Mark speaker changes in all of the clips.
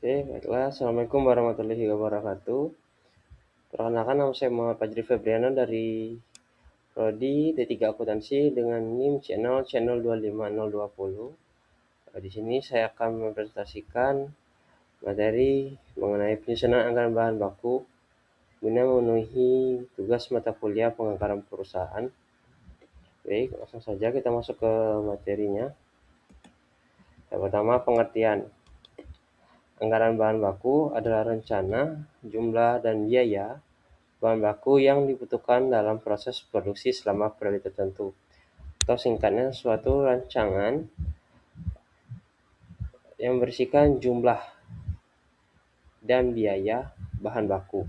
Speaker 1: Oke, baiklah. Assalamualaikum warahmatullahi wabarakatuh. Perkenalkan, nama saya Muhammad Fajri Febriano dari Prodi D3 Akuntansi dengan NIM channel 25020. Di sini saya akan mempresentasikan materi mengenai penyusunan anggaran bahan baku guna memenuhi tugas mata kuliah penganggaran perusahaan. Baik, langsung saja kita masuk ke materinya. Yang pertama, pengertian. Anggaran bahan baku adalah rencana, jumlah, dan biaya bahan baku yang dibutuhkan dalam proses produksi selama periode tertentu, atau singkatnya suatu rancangan yang berisikan jumlah dan biaya bahan baku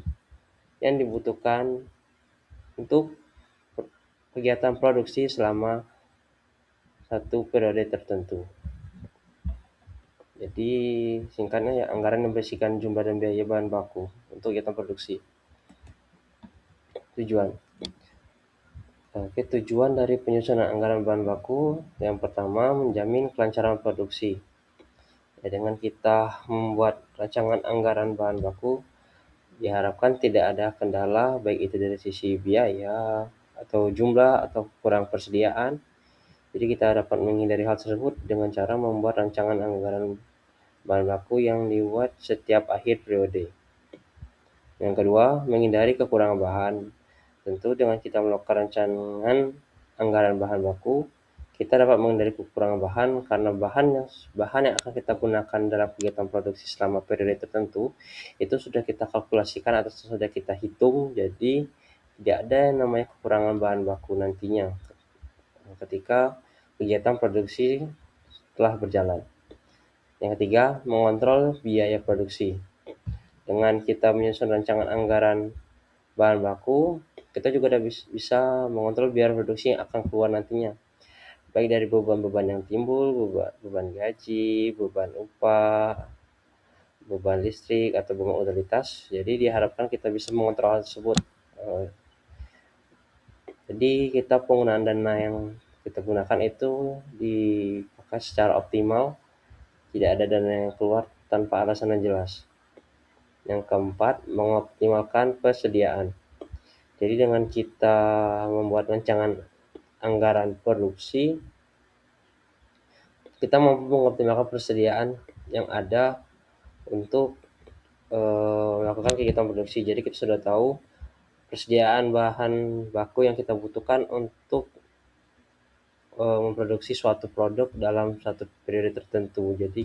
Speaker 1: yang dibutuhkan untuk kegiatan produksi selama satu periode tertentu. Jadi singkatnya ya, anggaran yang berisikan jumlah dan biaya bahan baku untuk kegiatan produksi. Tujuan. Oke, tujuan dari penyusunan anggaran bahan baku yang pertama menjamin kelancaran produksi. Ya, dengan kita membuat rancangan anggaran bahan baku, diharapkan tidak ada kendala baik itu dari sisi biaya atau jumlah atau kurang persediaan. Jadi kita dapat menghindari hal tersebut dengan cara membuat rancangan anggaran bahan baku yang dibuat setiap akhir periode. Yang kedua, menghindari kekurangan bahan. Tentu dengan kita melakukan rancangan anggaran bahan baku, kita dapat menghindari kekurangan bahan karena bahan yang akan kita gunakan dalam kegiatan produksi selama periode tertentu itu sudah kita kalkulasikan atau sudah kita hitung, jadi tidak ada yang namanya kekurangan bahan baku nantinya ketika kegiatan produksi telah berjalan. Yang ketiga, mengontrol biaya produksi. Dengan kita menyusun rancangan anggaran bahan baku, kita juga bisa mengontrol biaya produksi yang akan keluar nantinya, baik dari beban-beban yang timbul, beban gaji, beban upah, beban listrik, atau beban utilitas. Jadi diharapkan kita bisa mengontrol hal tersebut. Jadi kita penggunaan dana yang kita gunakan itu dipakai secara optimal, tidak ada dana yang keluar tanpa alasan yang jelas. Yang keempat, mengoptimalkan persediaan. Jadi dengan kita membuat rancangan anggaran produksi, kita mampu mengoptimalkan persediaan yang ada untuk melakukan kegiatan produksi. Jadi kita sudah tahu persediaan bahan baku yang kita butuhkan untuk memproduksi suatu produk dalam satu periode tertentu. Jadi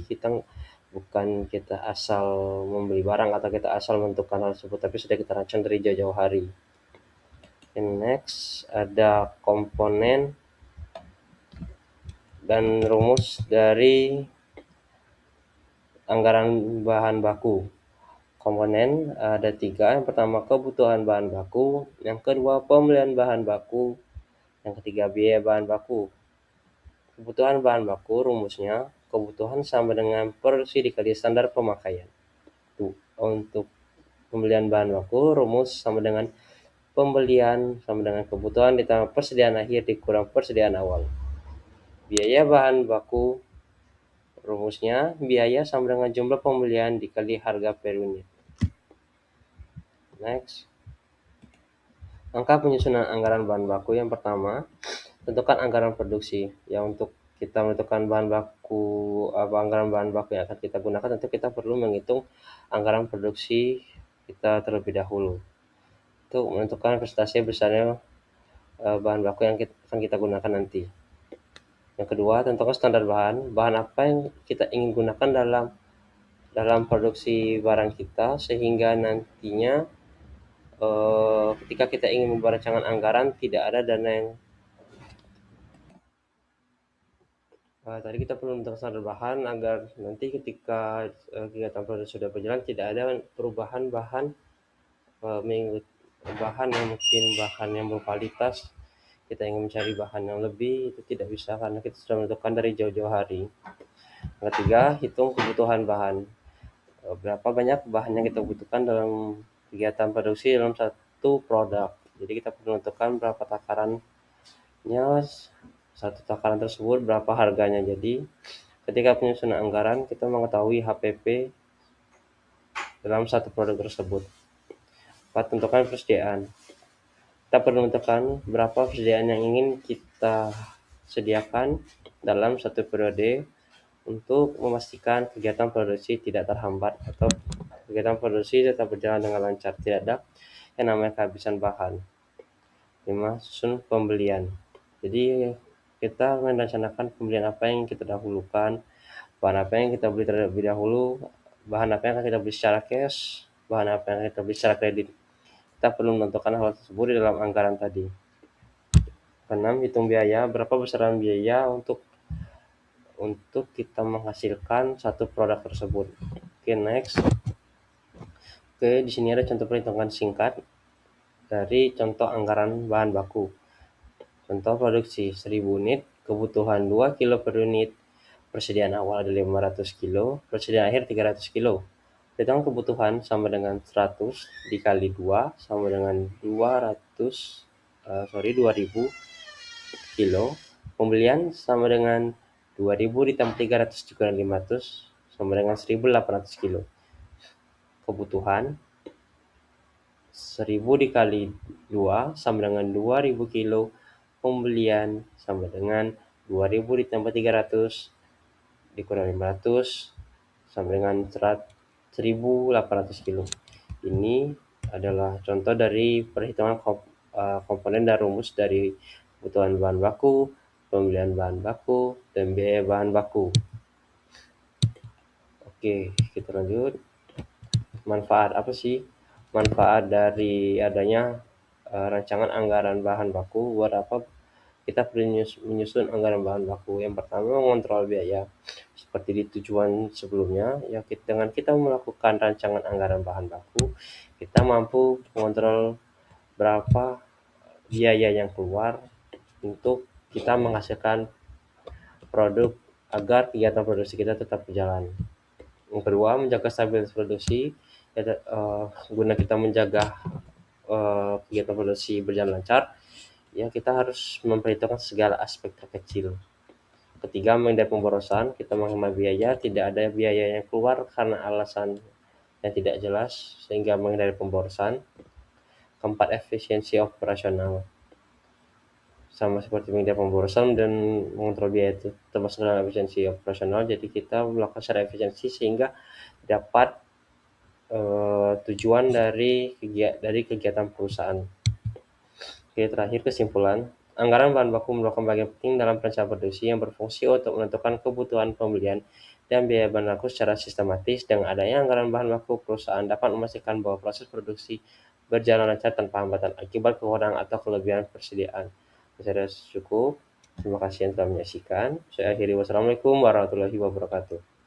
Speaker 1: bukan kita asal membeli barang atau kita asal menentukan hal tersebut, tapi sudah kita rancang dari jauh-jauh hari. And next, ada komponen dan rumus dari anggaran bahan baku. Komponen ada 3. Yang pertama, kebutuhan bahan baku. Yang kedua, pembelian bahan baku. Yang ketiga, biaya bahan baku. Kebutuhan bahan baku rumusnya, kebutuhan sama dengan produksi dikali standar pemakaian. Untuk pembelian bahan baku, rumus sama dengan pembelian sama dengan kebutuhan ditambah persediaan akhir dikurang persediaan awal. Biaya bahan baku rumusnya, biaya sama dengan jumlah pembelian dikali harga per unit. Next. Angka penyusunan anggaran bahan baku yang pertama, tentukan anggaran produksi. Yang untuk kita menentukan anggaran bahan baku yang akan kita gunakan, tentu kita perlu menghitung anggaran produksi kita terlebih dahulu. Untuk menentukan prestasi besarnya bahan baku yang akan kita gunakan nanti. Yang kedua, tentukan standar bahan. Bahan apa yang kita ingin gunakan dalam produksi barang kita, sehingga nantinya ketika kita ingin membuat rancangan anggaran tidak ada dana yang tadi kita perlu menentukan standar bahan agar nanti ketika kegiatan produksi sudah berjalan tidak ada perubahan bahan yang berkualitas. Kita ingin mencari bahan yang lebih, itu tidak bisa karena kita sudah menentukan dari jauh-jauh hari. Yang ketiga, hitung kebutuhan bahan. Berapa banyak bahan yang kita butuhkan dalam kegiatan produksi dalam satu produk. Jadi kita perlu menentukan berapa takarannya, satu takaran tersebut berapa harganya. Jadi ketika penyusunan anggaran kita mengetahui HPP dalam satu produk tersebut. 4. Tentukan persediaan. Kita perlu menentukan berapa persediaan yang ingin kita sediakan dalam satu periode untuk memastikan kegiatan produksi tidak terhambat atau kegiatan produksi tetap berjalan dengan lancar, tidak ada yang namanya kehabisan bahan. 5. Susun pembelian. Jadi kita merencanakan pembelian apa yang kita dahulukan, bahan apa yang kita beli terlebih dahulu, bahan apa yang akan kita beli secara cash, bahan apa yang kita beli secara kredit. Kita perlu menentukan hal tersebut di dalam anggaran tadi. 6. Hitung biaya. Berapa besaran biaya untuk kita menghasilkan satu produk tersebut. Oke, next. Oke, di sini ada contoh perhitungan singkat dari contoh anggaran bahan baku. Contoh produksi 1000 unit, kebutuhan 2 kilo per unit, persediaan awal ada 500 kilo, persediaan akhir 300 kilo. Perhitungan kebutuhan sama dengan 100 dikali 2 sama dengan 2000 kilo. Pembelian sama dengan 2000 ditambah 300 dikurangi 500 sama dengan 1800 kilo. Kebutuhan 1000 dikali 2 sama dengan 2000 kilo. Pembelian sama dengan 2000 ditambah 300 dikurangi 500 sama dengan 1800 kilo. Ini adalah contoh dari perhitungan komponen dan rumus dari kebutuhan bahan baku, pembelian bahan baku, dan biaya bahan baku. Oke, kita lanjut. Manfaat apa sih? Manfaat dari adanya rancangan anggaran bahan baku. Buat apa kita perlu menyusun anggaran bahan baku? Yang pertama, mengontrol biaya. Seperti di tujuan sebelumnya, ya dengan kita melakukan rancangan anggaran bahan baku, kita mampu mengontrol berapa biaya yang keluar untuk kita menghasilkan produk agar kegiatan produksi kita tetap berjalan. Yang kedua, menjaga stabilitas produksi. Guna kita menjaga kegiatan produksi berjalan lancar, ya kita harus memperhitungkan segala aspek terkecil. Ketiga, menghindari pemborosan. Kita menghemat biaya, tidak ada biaya yang keluar karena alasan yang tidak jelas, sehingga menghindari pemborosan. Keempat, efisiensi operasional. Sama seperti menghindari pemborosan dan mengontrol biaya itu termasuk dalam efisiensi operasional. Jadi kita melakukan secara efisiensi sehingga dapat tujuan dari kegiatan perusahaan. Oke, terakhir kesimpulan. Anggaran bahan baku merupakan bagian penting dalam perencanaan produksi yang berfungsi untuk menentukan kebutuhan pembelian dan biaya bahan baku secara sistematis. Dengan adanya anggaran bahan baku, perusahaan dapat memastikan bahwa proses produksi berjalan lancar tanpa hambatan akibat kekurangan atau kelebihan persediaan. Saya cukup. Terima kasih yang telah menyaksikan. Saya akhiri. Wassalamualaikum warahmatullahi wabarakatuh.